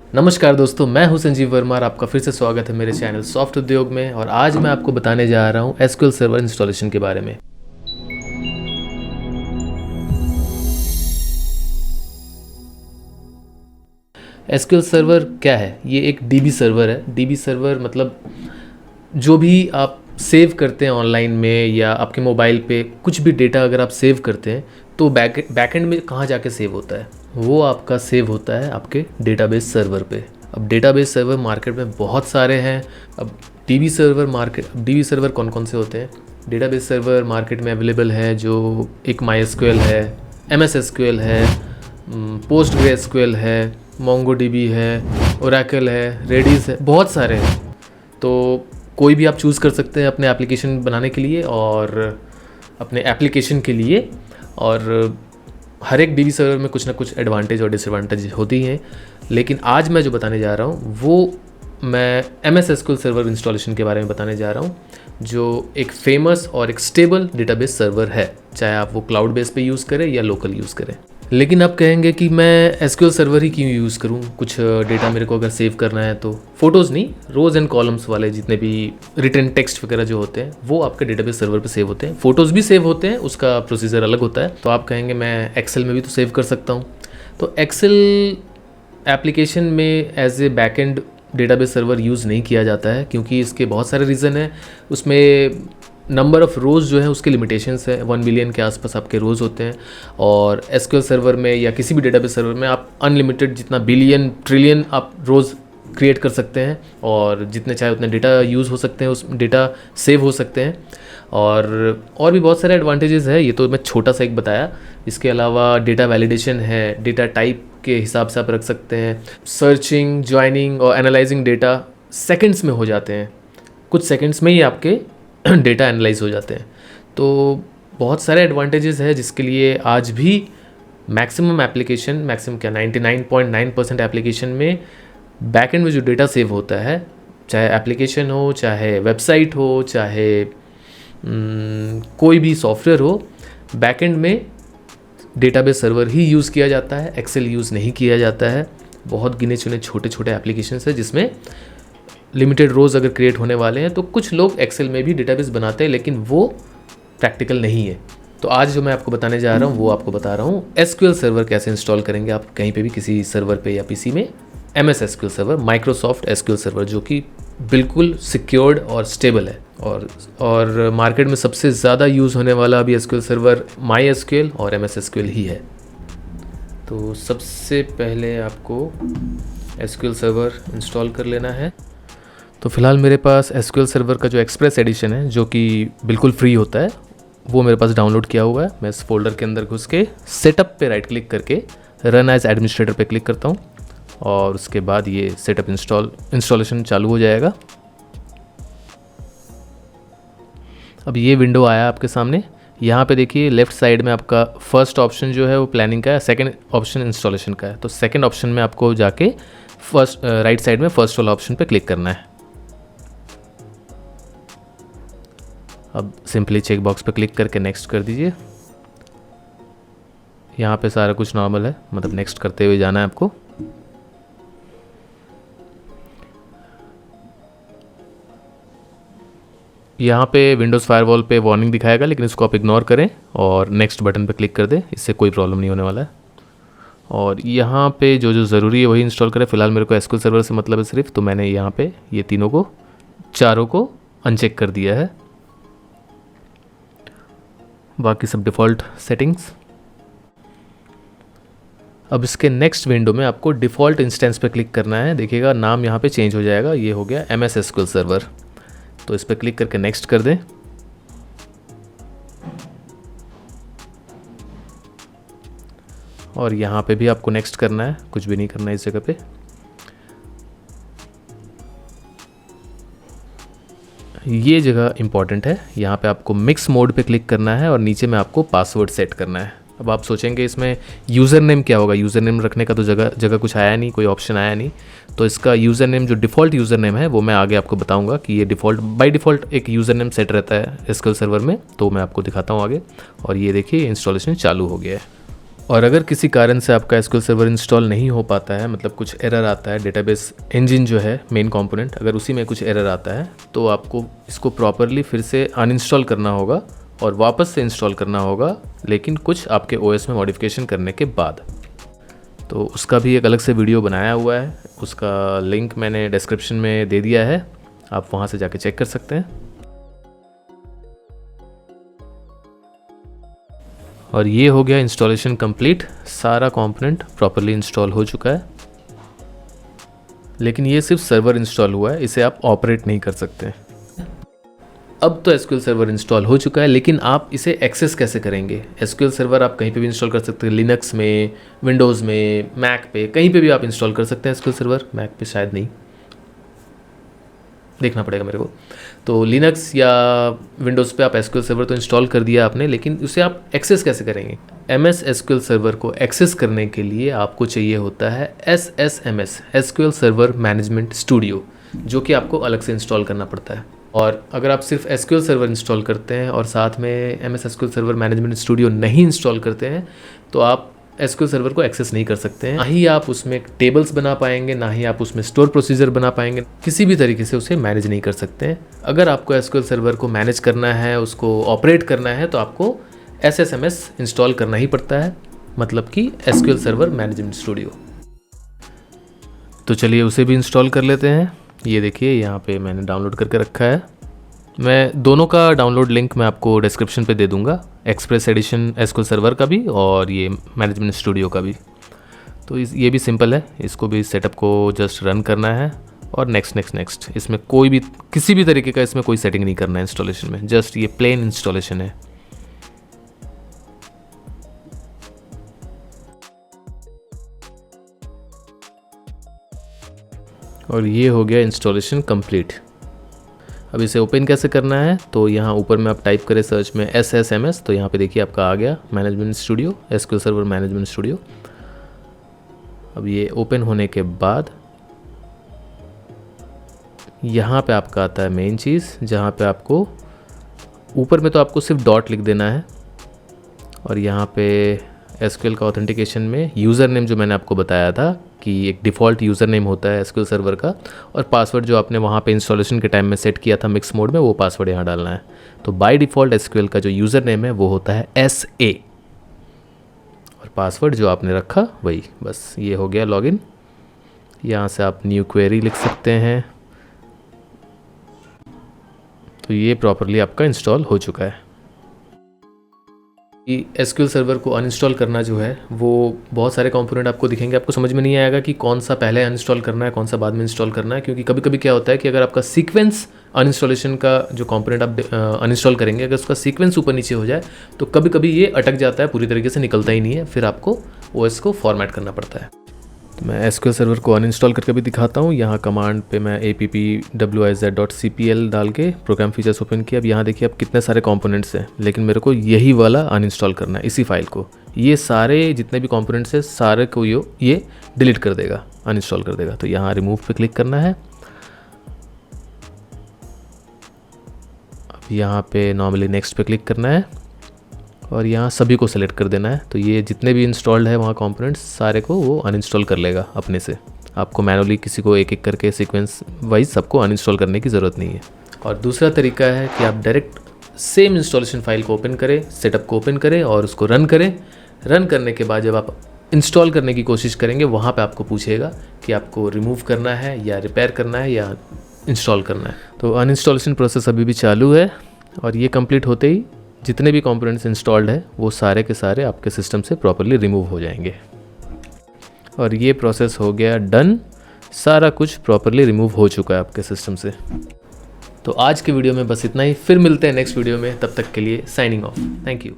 नमस्कार दोस्तों, मैं हूं संजीव वर्मा और आपका फिर से स्वागत है मेरे चैनल सॉफ्ट उद्योग में। और आज मैं आपको बताने जा रहा हूं एसक्यूएल सर्वर इंस्टॉलेशन के बारे में। एसक्यूएल सर्वर क्या है? ये एक डीबी सर्वर है। डीबी सर्वर मतलब जो भी आप सेव करते हैं ऑनलाइन में या आपके मोबाइल पे कुछ भी डेटा अगर आप सेव करते हैं तो बैकएंड में कहाँ जाके सेव होता है? वो आपका सेव होता है आपके डेटाबेस सर्वर पे। अब डेटाबेस सर्वर मार्केट में बहुत सारे हैं। अब डीबी सर्वर कौन कौन से होते हैं? डेटाबेस सर्वर मार्केट में अवेलेबल है जो एक माईएसक्यूएल है, एमएस एसक्यूएल है, पोस्टग्रेसक्यूएल है, मोंगोडीबी है, ओरेकल है, रेडिस है, बहुत सारे हैं। तो कोई भी आप चूज़ कर सकते हैं अपने एप्लीकेशन बनाने के लिए और अपने एप्लीकेशन के लिए। और हर एक डीबी सर्वर में कुछ ना कुछ एडवांटेज और डिसएडवांटेज होती हैं, लेकिन आज मैं जो बताने जा रहा हूँ वो मैं एमएस एसक्यूएल सर्वर इंस्टॉलेशन के बारे में बताने जा रहा हूँ, जो एक फेमस और एक स्टेबल डेटाबेस सर्वर है, चाहे आप वो क्लाउड बेस पे यूज़ करें या लोकल यूज़ करें। लेकिन आप कहेंगे कि मैं एसक्यूएल सर्वर ही क्यों यूज़ करूँ? कुछ डेटा मेरे को अगर सेव करना है तो फ़ोटोज़ नहीं, रोज़ एंड कॉलम्स वाले जितने भी रिटन टेक्स्ट वगैरह जो होते हैं वो आपके डेटाबेस सर्वर पे सेव होते हैं। फ़ोटोज़ भी सेव होते हैं, उसका प्रोसीजर अलग होता है। तो आप कहेंगे मैं एक्सेल में भी तो सेव कर सकता हूँ। तो एक्सेल एप्लीकेशन में as a backend database server use नहीं किया जाता है क्योंकि इसके बहुत सारे रीज़न हैं। उसमें नंबर ऑफ़ रोज़ जो है उसके लिमिटेशंस है, 1 मिलियन के आसपास आपके रोज़ होते हैं। और एसक्यूएल सर्वर में या किसी भी डेटाबेस सर्वर में आप अनलिमिटेड जितना बिलियन ट्रिलियन आप रोज़ क्रिएट कर सकते हैं और जितने चाहे उतने डेटा यूज़ हो सकते हैं, उस डेटा सेव हो सकते हैं। और भी बहुत सारे एडवांटेजेस है, ये तो मैं छोटा सा एक बताया। इसके अलावा डेटा वैलिडेशन है, डेटा टाइप के हिसाब से आप रख सकते हैं। सर्चिंग, ज्वाइनिंग और एनालाइजिंग डेटा सेकंड्स में हो जाते हैं, कुछ सेकंड्स में ही आपके डेटा एनालाइज हो जाते हैं। तो बहुत सारे एडवांटेजेस है जिसके लिए आज भी मैक्सिमम क्या 99.9% एप्लीकेशन में बैकएंड में जो डेटा सेव होता है, चाहे एप्लीकेशन हो, चाहे वेबसाइट हो, चाहे कोई भी सॉफ्टवेयर हो, बैकएंड में डेटाबेस सर्वर ही यूज़ किया जाता है। एक्सेल यूज़ नहीं किया जाता है। बहुत गिने चुने छोटे छोटे एप्लीकेशंस है जिसमें लिमिटेड रोज़ अगर क्रिएट होने वाले हैं तो कुछ लोग एक्सेल में भी डेटाबेस बनाते हैं, लेकिन वो प्रैक्टिकल नहीं है। तो आज जो मैं आपको बताने जा रहा हूँ वो आपको बता रहा हूँ एसक्यूएल सर्वर कैसे इंस्टॉल करेंगे आप कहीं पे भी, किसी सर्वर पे या पीसी में। MS SQL server, Microsoft SQL server, जो कि बिल्कुल सिक्योर्ड और स्टेबल है। और मार्केट में सबसे ज़्यादा यूज़ होने वाला अभी एसक्यूएल सर्वर माईएसक्यूएल और एमएस एसक्यूएल ही है। तो सबसे पहले आपको एसक्यूएल सर्वर इंस्टॉल कर लेना है। तो फ़िलहाल मेरे पास एसक्यूएल सर्वर का जो एक्सप्रेस एडिशन है, जो कि बिल्कुल फ्री होता है, वो मेरे पास डाउनलोड किया हुआ है। मैं इस फोल्डर के अंदर घुस के सेटअप पे राइट क्लिक करके रन एज एडमिनिस्ट्रेटर पे क्लिक करता हूँ और उसके बाद ये सेटअप इंस्टॉलेशन चालू हो जाएगा। अब ये विंडो आया आपके सामने। यहाँ पे देखिए लेफ़्ट साइड में आपका फर्स्ट ऑप्शन जो है वो प्लानिंग का है, सेकंड ऑप्शन इंस्टॉलेशन का है। तो सेकंड ऑप्शन में आपको जाके राइट साइड में फर्स्ट वाला ऑप्शन पे क्लिक करना है। अब सिंपली चेक बॉक्स पे क्लिक करके नेक्स्ट कर दीजिए। यहाँ पे सारा कुछ नॉर्मल है, मतलब नेक्स्ट करते हुए जाना है आपको। यहाँ पे विंडोज़ फायरवॉल पे वार्निंग दिखाएगा, लेकिन इसको आप इग्नोर करें और नेक्स्ट बटन पे क्लिक कर दें, इससे कोई प्रॉब्लम नहीं होने वाला है। और यहाँ पे जो जो ज़रूरी है वही इंस्टॉल करें। फ़िलहाल मेरे को एसक्यूएल सर्वर से मतलब है सिर्फ, तो मैंने यहाँ पे ये चारों को अनचेक कर दिया है। बाकी सब डिफ़ॉल्ट सेटिंग्स। अब इसके नेक्स्ट विंडो में आपको डिफ़ॉल्ट इंस्टेंस पे क्लिक करना है। देखिएगा नाम यहाँ पे चेंज हो जाएगा, ये हो गया एमएस एसक्यूएल सर्वर। तो इस पर क्लिक करके नेक्स्ट कर दें। और यहाँ पे भी आपको नेक्स्ट करना है, कुछ भी नहीं करना है इस जगह पे। ये जगह इंपॉर्टेंट है, यहाँ पे आपको मिक्स मोड पे क्लिक करना है और नीचे में आपको पासवर्ड सेट करना है। अब आप सोचेंगे इसमें यूज़र नेम क्या होगा? यूज़र नेम रखने का तो जगह कुछ आया नहीं, कोई ऑप्शन आया नहीं। तो इसका यूज़र नेम जो डिफ़ॉल्ट यूज़र नेम है वो मैं आगे आपको बताऊंगा कि ये बाय डिफ़ॉल्ट एक यूज़र नेम सेट रहता है एसक्यूएल सर्वर में, तो मैं आपको दिखाता हूँ आगे। और ये देखिए इंस्टॉलेशन चालू हो गया है। और अगर किसी कारण से आपका एसक्यूएल सर्वर इंस्टॉल नहीं हो पाता है, मतलब कुछ एरर आता है, डेटाबेस इंजन जो है मेन कंपोनेंट, अगर उसी में कुछ एरर आता है तो आपको इसको प्रॉपरली फिर से अनइंस्टॉल करना होगा और वापस से इंस्टॉल करना होगा, लेकिन कुछ आपके ओएस में मॉडिफिकेशन करने के बाद। तो उसका भी एक अलग से वीडियो बनाया हुआ है, उसका लिंक मैंने डिस्क्रिप्शन में दे दिया है, आप वहाँ से जाके चेक कर सकते हैं। और ये हो गया इंस्टॉलेशन कंप्लीट, सारा कंपोनेंट प्रॉपरली इंस्टॉल हो चुका है। लेकिन ये सिर्फ सर्वर इंस्टॉल हुआ है, इसे आप ऑपरेट नहीं कर सकते। अब तो एसक्यूएल सर्वर इंस्टॉल हो चुका है, लेकिन आप इसे एक्सेस कैसे करेंगे? एसक्यूएल सर्वर आप कहीं पे भी इंस्टॉल कर सकते हैं, लिनक्स में, विंडोज़ में, मैक पे, कहीं पे भी आप इंस्टॉल कर सकते हैं एसक्यूएल सर्वर। मैक पे शायद नहीं, देखना पड़ेगा मेरे को। तो लिनक्स या विंडोज़ पे आप एसक्यूएल सर्वर तो इंस्टॉल कर दिया आपने, लेकिन उसे आप एक्सेस कैसे करेंगे? MS एसक्यूएल सर्वर को एक्सेस करने के लिए आपको चाहिए होता है SSMS, SQL server management studio, जो कि आपको अलग से इंस्टॉल करना पड़ता है। और अगर आप सिर्फ एसक्यूएल सर्वर इंस्टॉल करते हैं और साथ में MS SQL server management studio नहीं इंस्टॉल करते हैं, तो आप एसक्यूएल सर्वर को एक्सेस नहीं कर सकते हैं। ना ही आप उसमें टेबल्स बना पाएंगे, ना ही आप उसमें स्टोर प्रोसीजर बना पाएंगे, किसी भी तरीके से उसे मैनेज नहीं कर सकते हैं। अगर आपको एसक्यूएल सर्वर को मैनेज करना है, उसको ऑपरेट करना है, तो आपको SSMS इंस्टॉल करना ही पड़ता है, मतलब कि एसक्यूएल सर्वर मैनेजमेंट स्टूडियो। तो चलिए उसे भी इंस्टॉल कर लेते हैं। ये देखिए यहाँ पे मैंने डाउनलोड करके रखा है। मैं दोनों का डाउनलोड लिंक मैं आपको डिस्क्रिप्शन पे दे दूंगा, एक्सप्रेस एडिशन एसक्यूएल सर्वर का भी और ये मैनेजमेंट स्टूडियो का भी। तो ये भी सिंपल है, इसको भी सेटअप को जस्ट रन करना है और नेक्स्ट। इसमें कोई भी किसी भी तरीके का इसमें कोई सेटिंग नहीं करना है इंस्टॉलेशन में, जस्ट ये प्लेन इंस्टॉलेशन है। और ये हो गया इंस्टॉलेशन कंप्लीट। अब इसे ओपन कैसे करना है? तो यहाँ ऊपर में आप टाइप करें सर्च में SSMS, तो यहाँ पे देखिए आपका आ गया management studio, SQL server management studio. अब ये ओपन होने के बाद यहाँ पे आपका आता है मेन चीज़, जहाँ पे आपको ऊपर में तो आपको सिर्फ डॉट लिख देना है और यहाँ पे एसक्यूएल का ऑथेंटिकेशन में यूज़र नेम जो मैंने आपको बताया था कि एक डिफ़ॉल्ट यूज़र नेम होता है एसक्यूएल सर्वर का, और पासवर्ड जो आपने वहाँ पे इंस्टॉलेशन के टाइम में सेट किया था मिक्स मोड में, वो पासवर्ड यहाँ डालना है। तो बाय डिफ़ॉल्ट एसक्यूएल का जो यूज़र नेम है वो होता है SA, और पासवर्ड जो आपने रखा वही। बस ये हो गया लॉगिन। यहाँ से आप न्यू क्वेरी लिख सकते हैं। तो ये प्रॉपरली आपका इंस्टॉल हो चुका है। एसक्यूएल सर्वर को अनइंस्टॉल करना जो है, वो बहुत सारे कंपोनेंट आपको दिखेंगे, आपको समझ में नहीं आएगा कि कौन सा पहले अनइंस्टॉल करना है, कौन सा बाद में इंस्टॉल करना है। क्योंकि कभी कभी क्या होता है कि अगर आपका सीक्वेंस अनइंस्टॉलेशन का जो कंपोनेंट आप अनइंस्टॉल करेंगे, अगर उसका सीक्वेंस ऊपर नीचे हो जाए तो कभी कभी ये अटक जाता है, पूरी तरीके से निकलता ही नहीं है, फिर आपको OS को फॉर्मेट करना पड़ता है। तो मैं एसक्यूएल सर्वर को अनइंस्टॉल करके भी दिखाता हूँ। यहाँ कमांड पे मैं appwiz.cpl डाल के प्रोग्राम फीचर्स ओपन किया। अब यहाँ देखिए अब कितने सारे कंपोनेंट्स हैं, लेकिन मेरे को यही वाला अनइंस्टॉल करना है, इसी फाइल को। ये सारे जितने भी कंपोनेंट्स हैं सारे को ये डिलीट कर देगा, अनइंस्टॉल कर देगा। तो यहाँ रिमूव पे क्लिक करना है। अब यहाँ पे नॉर्मली नेक्स्ट पे क्लिक करना है और यहाँ सभी को सेलेक्ट कर देना है। तो ये जितने भी इंस्टॉल्ड है वहाँ कंपोनेंट्स सारे को वो अनइंस्टॉल कर लेगा अपने से। आपको मैनुअली किसी को एक एक करके सीक्वेंस वाइज सबको अनइंस्टॉल करने की ज़रूरत नहीं है। और दूसरा तरीका है कि आप डायरेक्ट सेम इंस्टॉलेशन फाइल को ओपन करें, सेटअप को ओपन करें और उसको रन करें। रन करने के बाद जब आप इंस्टॉल करने की कोशिश करेंगे, वहाँ पर आपको पूछेगा कि आपको रिमूव करना है या रिपेयर करना है या इंस्टॉल करना है। तो अनइंस्टॉलेशन प्रोसेस अभी भी चालू है और ये कंप्लीट होते ही जितने भी कंपोनेंट्स इंस्टॉल्ड है वो सारे के सारे आपके सिस्टम से प्रॉपरली रिमूव हो जाएंगे। और ये प्रोसेस हो गया डन, सारा कुछ प्रॉपरली रिमूव हो चुका है आपके सिस्टम से। तो आज के वीडियो में बस इतना ही, फिर मिलते हैं नेक्स्ट वीडियो में। तब तक के लिए साइनिंग ऑफ। Thank you.